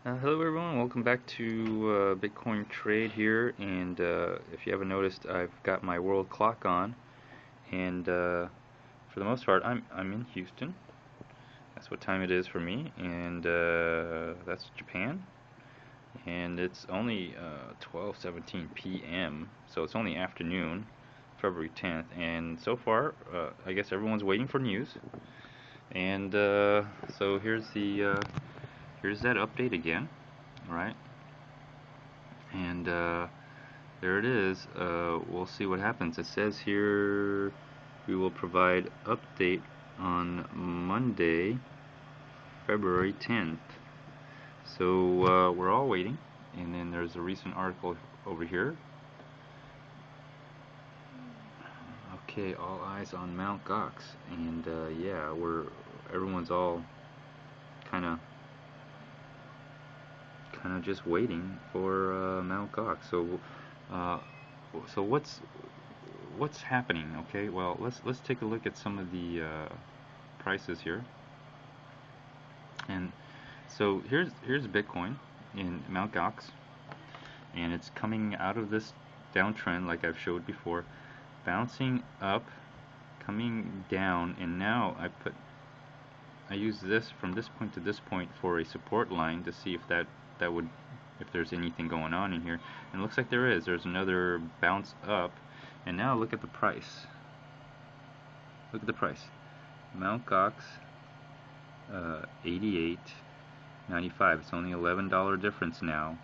Hello everyone, welcome back to Bitcoin Trade here, and if you haven't noticed, I've got my world clock on, and for the most part I'm in Houston. That's what time it is for me, and that's Japan, and it's only 12:17 p.m., so it's only afternoon, February 10th, and so far I guess everyone's waiting for news, and so here's that update again, right? And there it is. We'll see what happens. It says here we will provide update on Monday, February 10th. So we're all waiting. And then there's a recent article over here. Okay, all eyes on Mount Gox. And yeah, everyone's all kind of just waiting for Mount Gox. So what's happening? Okay, well let's take a look at some of the prices here. And so here's Bitcoin in Mount Gox, and it's coming out of this downtrend like I've showed before, bouncing up, coming down, and now I use this from this point to this point for a support line to see if there's anything going on in here, and it looks like there is. There's another bounce up, and now look at the price. Look at the price. Mount Gox 88.95. It's only $11 difference now.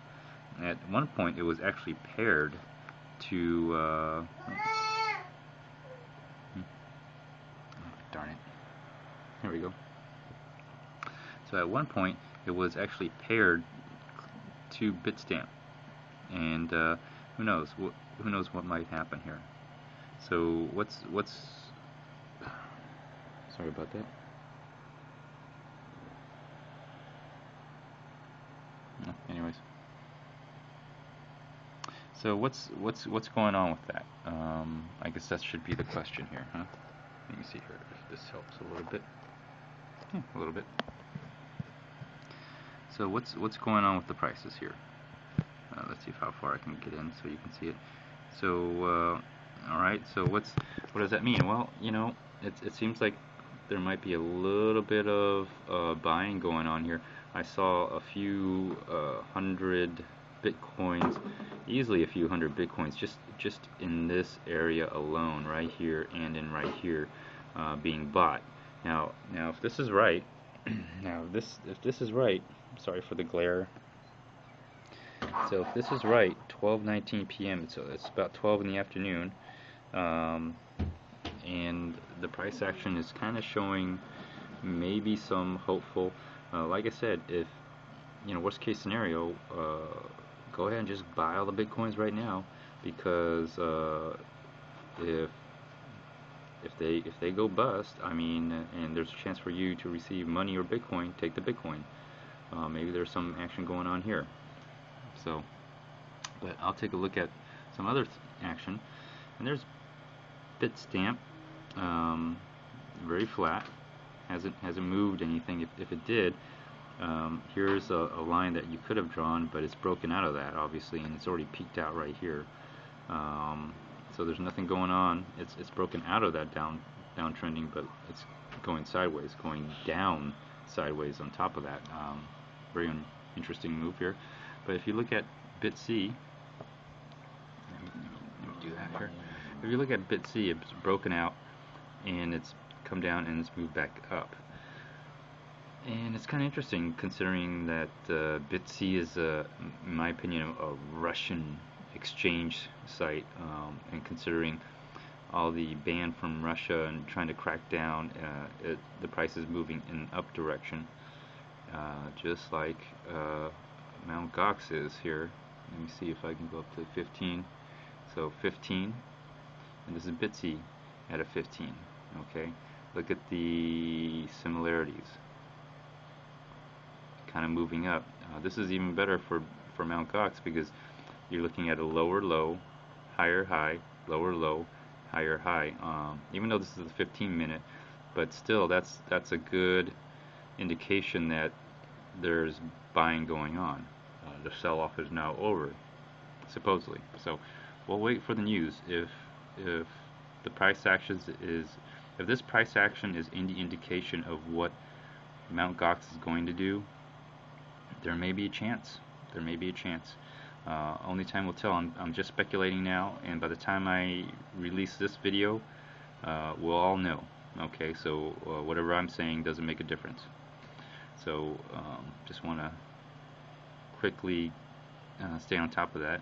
At one point, it was actually paired to. Oh, darn it! Here we go. So at one point, it was actually paired to Bitstamp, and who knows what might happen here. So what's sorry about that. Anyways, so what's going on with that? I guess that should be the question here, huh? Let me see here if this helps a little bit. A little bit. So what's going on with the prices here? Let's see how far I can get in so you can see it. So all right. So what does that mean? Well, it seems like there might be a little bit of buying going on here. I saw a few hundred bitcoins, easily a few hundred bitcoins, just in this area alone, right here and in right here, being bought. Now if this is right, if this is right, sorry for the glare. So if this is right, 12:19 p.m. So it's about 12 in the afternoon, and the price action is kind of showing maybe some hopeful. Like I said, if worst case scenario, go ahead and just buy all the bitcoins right now, because if they go bust, I mean, and there's a chance for you to receive money or Bitcoin, take the Bitcoin. Maybe there's some action going on here. So, but I'll take a look at some other action, and there's Bitstamp, very flat, hasn't moved anything. If it did, here's a line that you could have drawn, but it's broken out of that obviously, and it's already peaked out right here. So there's nothing going on. It's broken out of that downtrending, but it's going sideways, going down sideways on top of that. Very interesting move here. But if you look at BitC, let me do that here. If you look at BitC, it's broken out and it's come down and it's moved back up. And it's kind of interesting considering that BitC is, in my opinion, a Russian exchange site, and considering all the ban from Russia and trying to crack down, the price is moving in an up direction, just like Mount Gox is here. Let me see if I can go up to 15. So 15, and this is BitC at a 15. Okay, look at the similarities, kind of moving up. This is even better for Mount Gox, because you're looking at a lower low, higher high, lower low, higher high. Even though this is a 15-minute, but still that's a good indication that there's buying going on. The sell-off is now over, supposedly. So we'll wait for the news. If the price action is if this price action is any indication of what Mt. Gox is going to do, there may be a chance. There may be a chance. Only time will tell. I'm just speculating now, and by the time I release this video, we'll all know. Okay, so whatever I'm saying doesn't make a difference. So just want to quickly stay on top of that.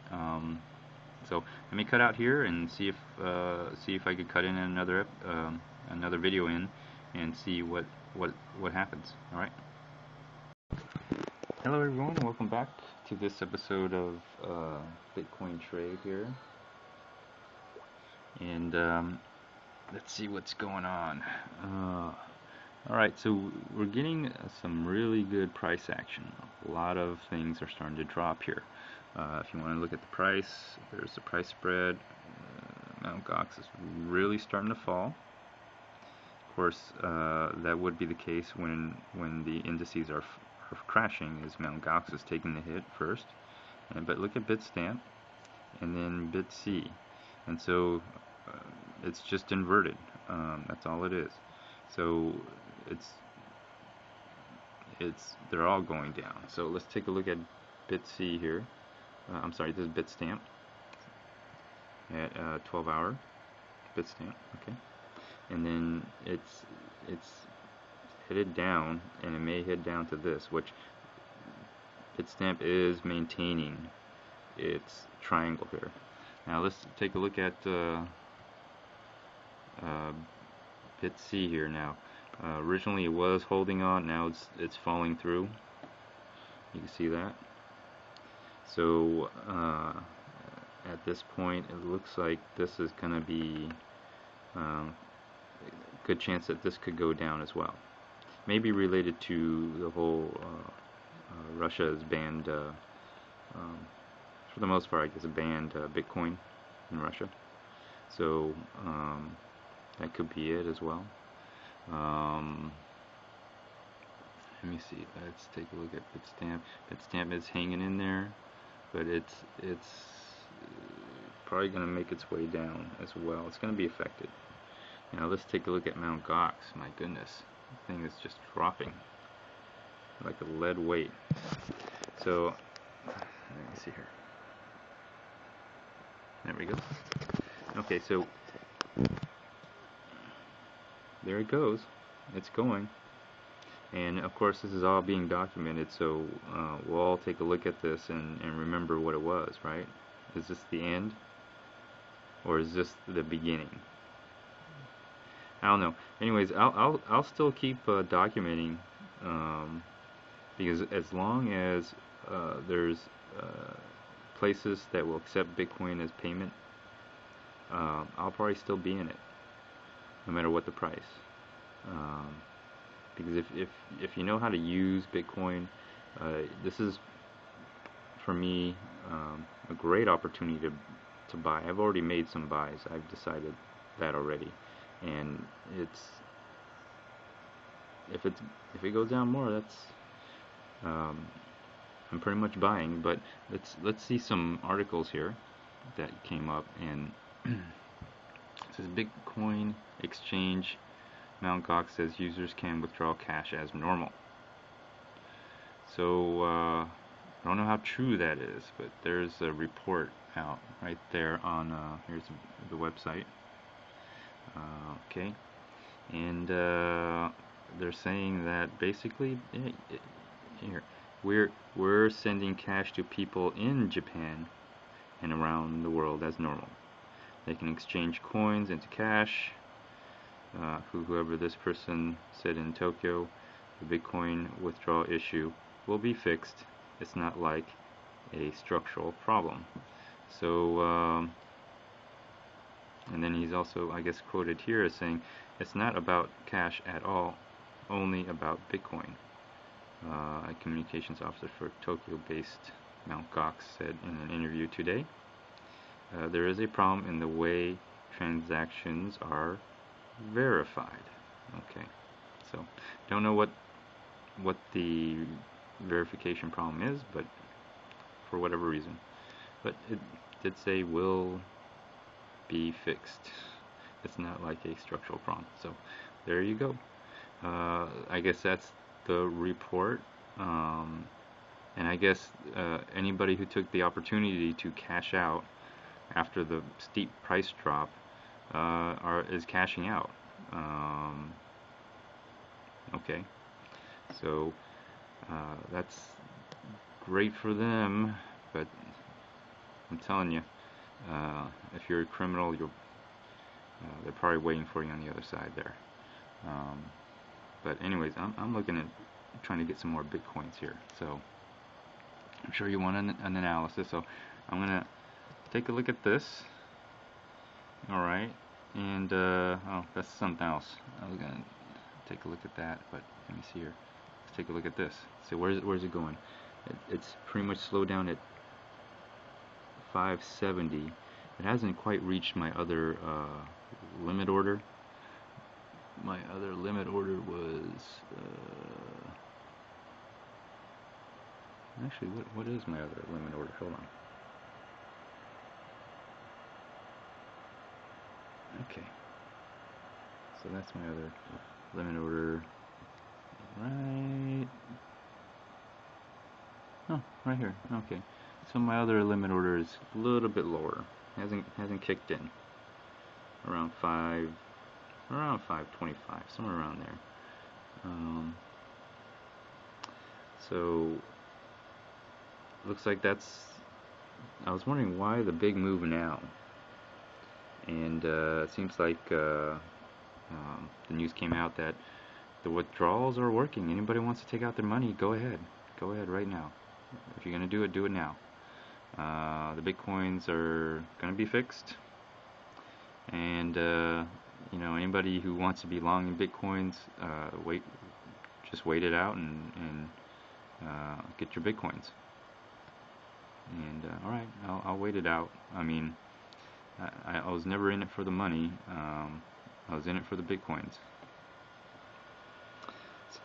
So let me cut out here and see if I could cut in another video in and see what happens. All right. Hello everyone, welcome back to this episode of Bitcoin Trade here. And let's see what's going on. Alright, so we're getting some really good price action. A lot of things are starting to drop here. If you want to look at the price, there's the price spread. Mt. Gox is really starting to fall. Of course, that would be the case when the indices are crashing, as Mt. Gox is taking the hit first. But look at Bitstamp and then BitC, and so it's just inverted. That's all it is. So they're all going down. So let's take a look at BitC here. I'm sorry, this is Bitstamp at 12-hour Bitstamp. Okay, and then it's headed down, and it may head down to this, which Bitstamp is maintaining its triangle here. Now let's take a look at BitC here now. Originally it was holding on, now it's falling through. You can see that. So at this point it looks like this is going to be a good chance that this could go down as well. Maybe related to the whole Russia has banned, for the most part, I guess, banned Bitcoin in Russia. So that could be it as well. Let me see. Let's take a look at Bitstamp. Bitstamp is hanging in there, but it's probably going to make its way down as well. It's going to be affected. Now let's take a look at Mt. Gox. My goodness, the thing is just dropping like a lead weight. So let me see here. There we go. Okay, so there it goes. It's going. And of course this is all being documented, so we'll all take a look at this and remember what it was, right? Is this the end? Or is this the beginning? I don't know. Anyways, I'll still keep documenting, because as long as there's places that will accept Bitcoin as payment, I'll probably still be in it, no matter what the price. Because if you know how to use Bitcoin, this is for me a great opportunity to buy. I've already made some buys. I've decided that already, and if it goes down more, that's I'm pretty much buying. But let's see some articles here that came up, and it says Bitcoin exchange Mt. Gox says users can withdraw cash as normal. So I don't know how true that is, but there's a report out right there on here's the website. Okay, and they're saying that basically here we're sending cash to people in Japan and around the world as normal. They can exchange coins into cash. Whoever this person said in Tokyo, the Bitcoin withdrawal issue will be fixed. It's not like a structural problem. So and then he's also, I guess, quoted here as saying it's not about cash at all, only about Bitcoin. A communications officer for Tokyo-based Mt. Gox said in an interview today, there is a problem in the way transactions are verified. Okay, so don't know what the verification problem is, but for whatever reason. But it did say will be fixed. It's not like a structural problem. So there you go. I guess that's the report. And I guess anybody who took the opportunity to cash out after the steep price drop is cashing out. Okay, so that's great for them, but I'm telling you, if you're a criminal, they're probably waiting for you on the other side there. But anyways, I'm looking at trying to get some more bitcoins here, so I'm sure you want an analysis. So I'm gonna take a look at this. All right, and oh, that's something else. I was gonna take a look at that, but let me see here. Let's take a look at this. So where's it going? It's pretty much slowed down at 570. It hasn't quite reached my other limit order. My other limit order was actually, what is my other limit order? Hold on. Okay, so that's my other limit order, right? Oh, right here. Okay, so my other limit order is a little bit lower. Hasn't kicked in. Around 525, somewhere around there. So looks like that's. I was wondering why the big move now, and it seems like the news came out that the withdrawals are working. Anybody wants to take out their money, go ahead right now. If you're gonna do it now. The bitcoins are gonna be fixed, and you know, anybody who wants to be long in bitcoins, just wait it out and get your bitcoins. And all right, I'll wait it out. I mean, I was never in it for the money. I was in it for the bitcoins.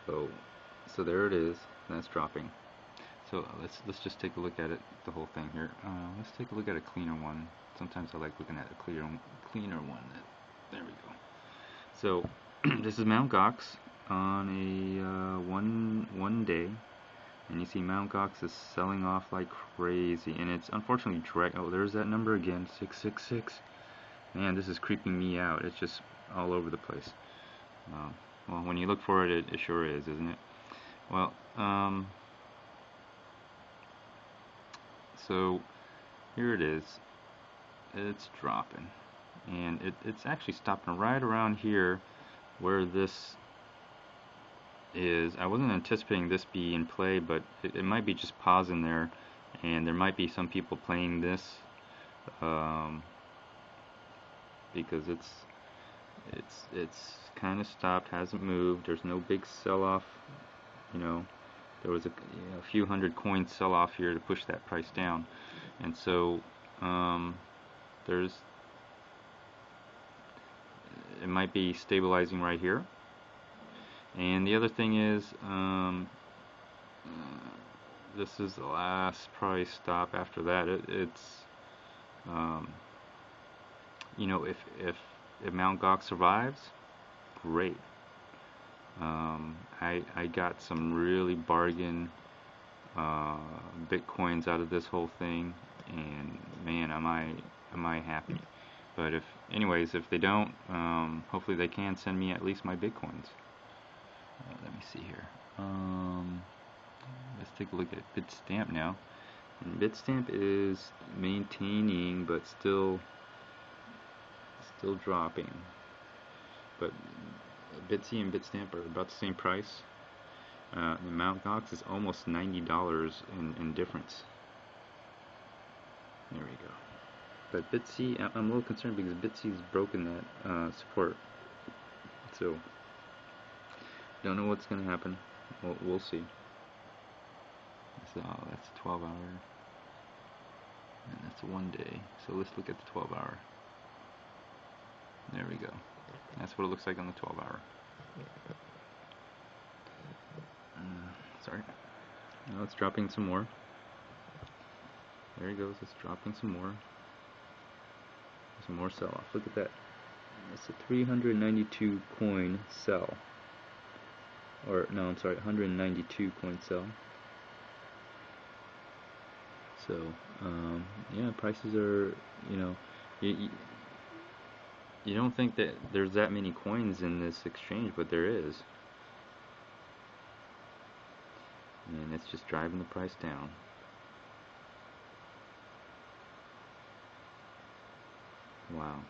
So there it is. That's dropping. So let's just take a look at it, the whole thing here. Let's take a look at a cleaner one. Sometimes I like looking at a cleaner one. There we go. So this is Mt. Gox on a one day, and you see Mt. Gox is selling off like crazy, and it's unfortunately oh, there's that number again, 666. Man, this is creeping me out. It's just all over the place. Well, when you look for it, it sure is, isn't it? Well, so here it is. It's dropping, and it's actually stopping right around here where this is. I wasn't anticipating this be in play, but it might be just pausing there, and there might be some people playing this because it's kind of stopped, hasn't moved. There's no big sell-off. You know, there was a few hundred coins sell-off here to push that price down, and so it might be stabilizing right here. And the other thing is, this is the last price stop. After that, it's you know, if Mt. Gox survives, great. I got some really bargain bitcoins out of this whole thing, and man, am I happy. But anyways, if they don't, hopefully they can send me at least my bitcoins. Let me see here. Let's take a look at Bitstamp now. And Bitstamp is maintaining, but still dropping. But Bitsy and Bitstamp are about the same price. And Mt. Gox is almost $90 in difference. There we go. But Bitsy, I'm a little concerned because Bitsy's broken that support. So don't know what's going to happen. We'll see. So that's a 12 hour. And that's a 1 day. So let's look at the 12 hour. There we go. That's what it looks like on the 12 hour. Sorry. Now it's dropping some more. There it goes. It's dropping some more. Some more sell-off. Look at that. It's a 392 coin sell. Or no, I'm sorry, 192 coin sell. So yeah, prices are, you don't think that there's that many coins in this exchange, but there is. And it's just driving the price down. Wow.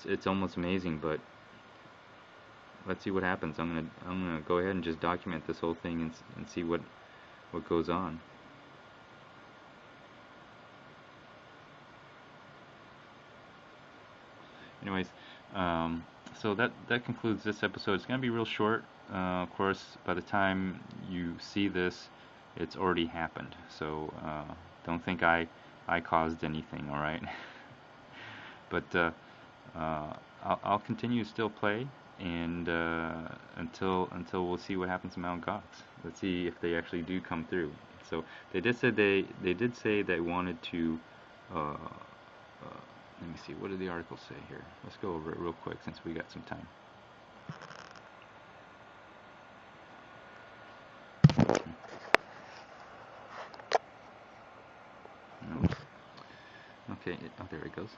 It's almost amazing, but let's see what happens. I'm gonna go ahead and just document this whole thing and see what goes on. Anyways, so that concludes this episode. It's gonna be real short. Of course, by the time you see this, it's already happened. So don't think I caused anything. All right. But I'll continue to still play, and until we'll see what happens to Mt. Gox. Let's see if they actually do come through. So they did say they wanted to. Let me see. What did the article say here? Let's go over it real quick since we got some time. No. Okay. Oh, there it goes.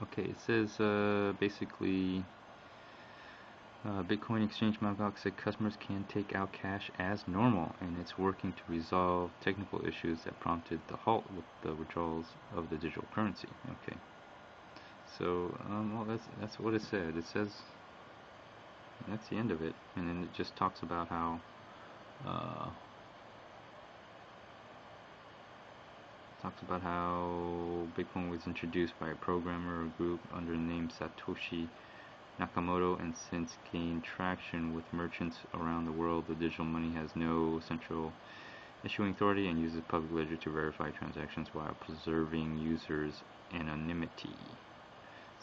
Okay. It says basically. Bitcoin exchange Mt. Gox said customers can take out cash as normal, and it's working to resolve technical issues that prompted the halt with the withdrawals of the digital currency. Okay, so well, that's what it said. It says that's the end of it, and then it just talks about how Bitcoin was introduced by a programmer group under the name Satoshi Nakamoto, and since gained traction with merchants around the world. The digital money has no central issuing authority and uses public ledger to verify transactions while preserving users' anonymity.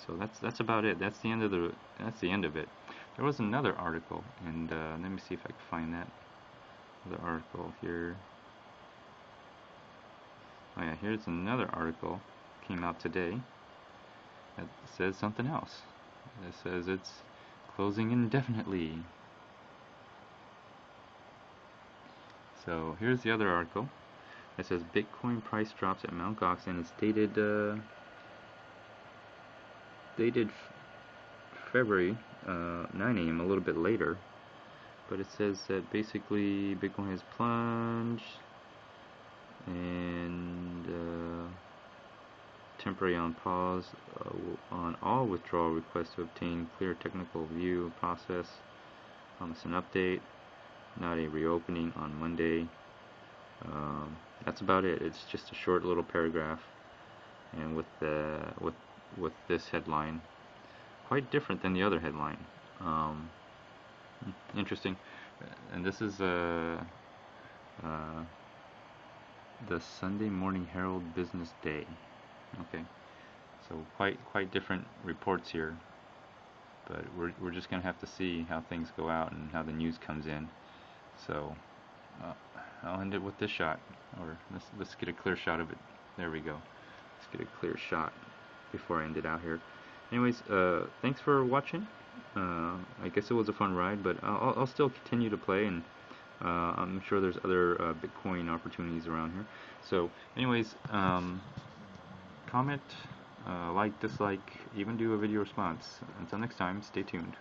So that's about it. That's the end of it. There was another article, and let me see if I can find that other article here. Oh yeah, here's another article came out today that says something else. It says it's closing indefinitely. So here's the other article. It says Bitcoin price drops at Mt. Gox, and it's dated February 9 a.m. a little bit later. But it says that basically Bitcoin has plunged and temporary on pause on all withdrawal requests to obtain clear technical view process. It's an update, not a reopening on Monday. That's about it. It's just a short little paragraph, and with this headline, quite different than the other headline. Interesting. And this is the Sunday Morning Herald Business Day. Okay, so quite different reports here, but we're just gonna have to see how things go out and how the news comes in. So I'll end it with this shot, or let's get a clear shot of it. There we go. Let's get a clear shot before I end it out here. Anyways, thanks for watching. I guess it was a fun ride, but I'll still continue to play, and I'm sure there's other Bitcoin opportunities around here. So anyways, comment, like, dislike, even do a video response. Until next time, stay tuned.